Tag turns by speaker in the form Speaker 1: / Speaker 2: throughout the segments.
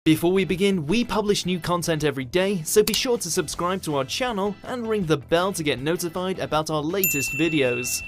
Speaker 1: Before we begin, we publish new content every day, so be sure to subscribe to our channel and ring the bell to get notified about our latest videos.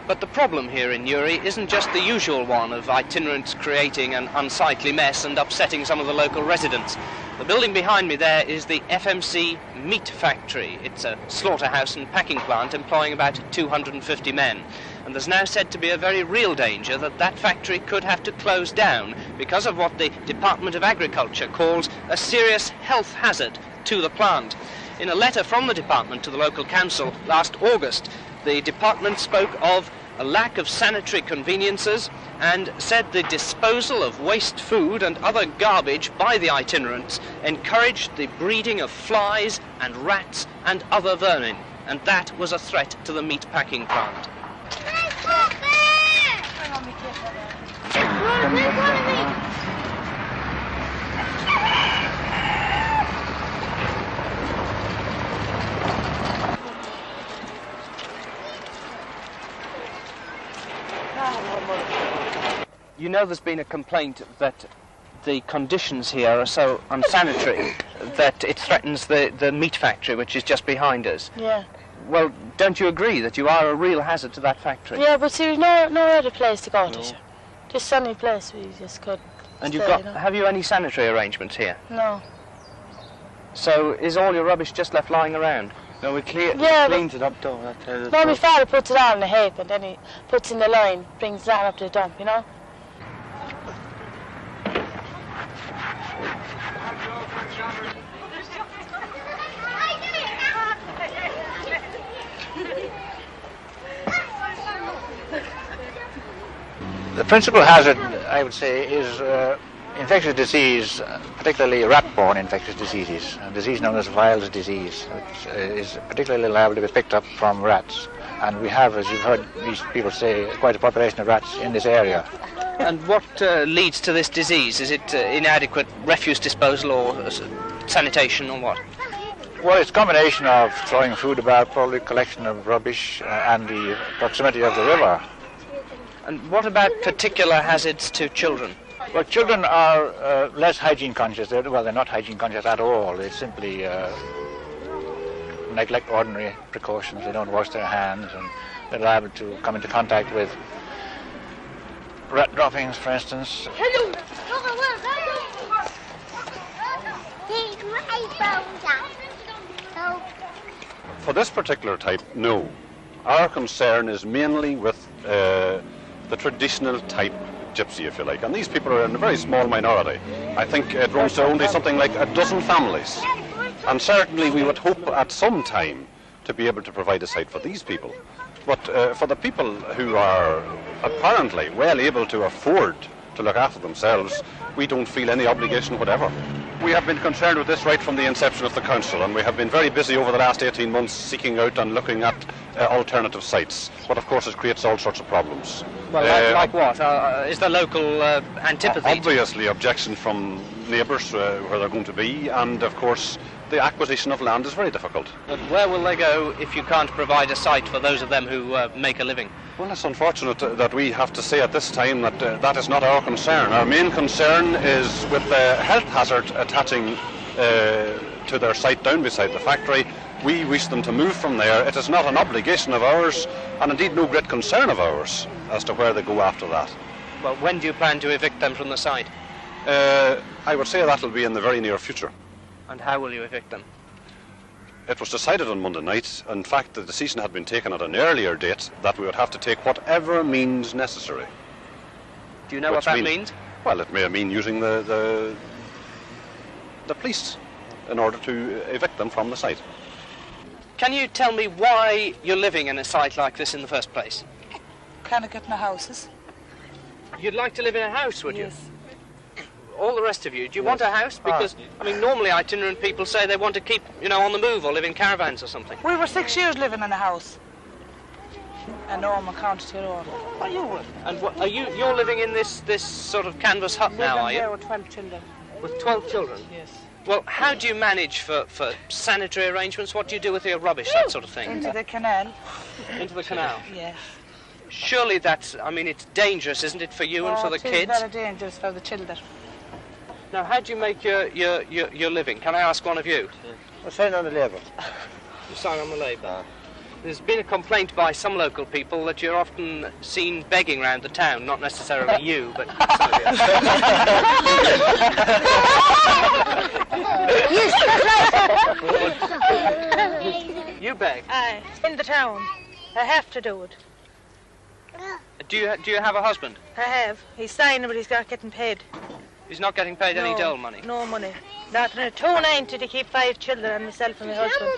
Speaker 2: But the problem here in Newry isn't just the usual one of itinerants creating an unsightly mess and upsetting some of the local residents. The building behind me there is the FMC meat factory. It's a slaughterhouse and packing plant employing about 250 men. And there's now said to be a very real danger that that factory could have to close down because of what the Department of Agriculture calls a serious health hazard to the plant. In a letter from the department to the local council last August, the department spoke of a lack of sanitary conveniences and said the disposal of waste food and other garbage by the itinerants encouraged the breeding of flies and rats and other vermin, and that was a threat to the meat packing plant. You know there's been a complaint that the conditions here are so unsanitary that it threatens the meat factory, which is just behind us.
Speaker 3: Yeah.
Speaker 2: Well, don't you agree that you are a real hazard to that factory?
Speaker 3: Yeah, but see, there's no other place to go to. Sure. Just any place we just could
Speaker 2: And
Speaker 3: stay,
Speaker 2: you've got,
Speaker 3: you know?
Speaker 2: have you any sanitary arrangements here?
Speaker 3: No.
Speaker 2: So is all your rubbish just left lying around?
Speaker 4: No, we cleaned it up though.
Speaker 3: No, my father puts it on the heap and then he puts in the line, brings that up to the dump, you know?
Speaker 4: The principal hazard, I would say, is infectious disease, particularly rat-borne infectious diseases, a disease known as Weil's disease, which is particularly liable to be picked up from rats. And we have, as you've heard these people say, quite a population of rats in this area.
Speaker 2: And what leads to this disease? Is it inadequate refuse disposal or sanitation or what?
Speaker 4: Well, it's a combination of throwing food about, probably collection of rubbish, and the proximity of the river.
Speaker 2: And what about particular hazards to children?
Speaker 4: Well, children are less hygiene conscious. They're not hygiene conscious at all. They simply neglect ordinary precautions. They don't wash their hands, and they're liable to come into contact with rat droppings, for instance.
Speaker 5: For this particular type, no. Our concern is mainly with the traditional type gypsy, if you like, and these people are in a very small minority. I think it runs to only something like a dozen families, and certainly we would hope at some time to be able to provide a site for these people. But for the people who are apparently well able to afford to look after themselves, we don't feel any obligation whatever. We have been concerned with this right from the inception of the council, and we have been very busy over the last 18 months seeking out and looking at alternative sites. But of course it creates all sorts of problems.
Speaker 2: Well, like what? Is there local antipathy?
Speaker 5: Obviously objection from neighbours where they're going to be, and of course the acquisition of land is very difficult.
Speaker 2: But where will they go if you can't provide a site for those of them who make a living?
Speaker 5: Well, it's unfortunate that we have to say at this time that that is not our concern. Our main concern is with the health hazard attaching to their site down beside the factory. We wish them to move from there. It is not an obligation of ours, and indeed no great concern of ours as to where they go after that.
Speaker 2: Well, when do you plan to evict them from the site?
Speaker 5: I would say that will be in the very near future.
Speaker 2: And how will you evict them?
Speaker 5: It was decided on Monday night. In fact, the decision had been taken at an earlier date that we would have to take whatever means necessary.
Speaker 2: Do you know what that means?
Speaker 5: Well, it may mean using the police in order to evict them from the site.
Speaker 2: Can you tell me why you're living in a site like this in the first place?
Speaker 6: Can't get no houses.
Speaker 2: You'd like to live in a house, would you?
Speaker 6: Yes.
Speaker 2: All the rest of you, do you want a house? Because, I mean, normally itinerant people say they want to keep, on the move or live in caravans or something.
Speaker 6: We were 6 years living in a house. And Norma counted it all.
Speaker 2: Oh, you were? And what, you're living in this sort of canvas hut now, are you?
Speaker 6: Living here with 12 children.
Speaker 2: With 12 children?
Speaker 6: Yes.
Speaker 2: Well, how do you manage for sanitary arrangements? What do you do with your rubbish, that sort of thing?
Speaker 6: Into the canal.
Speaker 2: Into the canal?
Speaker 6: Yes.
Speaker 2: Surely that's, I mean, it's dangerous, isn't it, for you and for the kids?
Speaker 6: It's very dangerous for the children.
Speaker 2: Now, how do you make your living? Can I ask one of you?
Speaker 7: I sign on the labour.
Speaker 2: You sign on the labour. There's been a complaint by some local people that you're often seen begging around the town, not necessarily you, but some of you. You beg?
Speaker 8: Aye, in the town. I have to do it.
Speaker 2: Do you have a husband?
Speaker 8: I have. He's signing, but he's not getting paid.
Speaker 2: He's not getting paid any dole money?
Speaker 8: No money. Not $2.90 to keep 5 children and myself and my husband.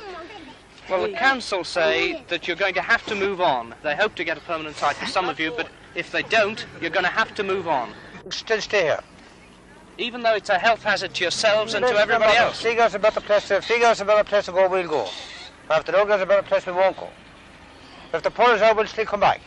Speaker 2: Well, the council say that you're going to have to move on. They hope to get a permanent site for some of you, but if they don't, you're going to have to move on.
Speaker 7: Still stay here.
Speaker 2: Even though it's a health hazard to yourselves and to everybody else.
Speaker 7: If there's a better place to go, we'll go. If there don't get a better place, we won't go. If the pull is out, we'll still come back.